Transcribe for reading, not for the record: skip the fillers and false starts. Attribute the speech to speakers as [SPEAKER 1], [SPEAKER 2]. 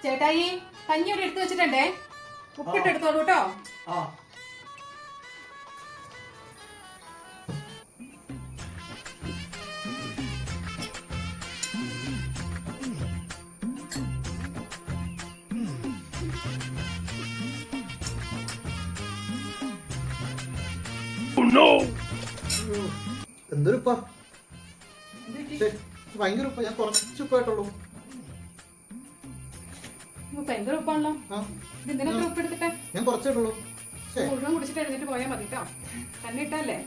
[SPEAKER 1] ചേട്ടായി കഞ്ഞി ഇവിടെ എടുത്തു വെച്ചിട്ടുണ്ടേ, ഉപ്പിട്ട് എടുത്തോളൂ കേട്ടോ.
[SPEAKER 2] എന്തൊരു ഭയങ്കര ഉപ്പ. ഞാൻ കുറച്ച് ഉപ്പായിട്ടുള്ളൂ.
[SPEAKER 1] ഭയങ്കര ഉപ്പാണല്ലോ. ഇതിനൊക്കെ ഉപ്പെടുത്തിട്ടെ
[SPEAKER 2] ഞാൻ കുറച്ചിട്ടുള്ളൂ.
[SPEAKER 1] മുഴുവൻ കുടിച്ചിട്ട് എഴുന്നേറ്റ് പോയാൽ മതി കേട്ടോ. തന്നെ ഇട്ടല്ലേ.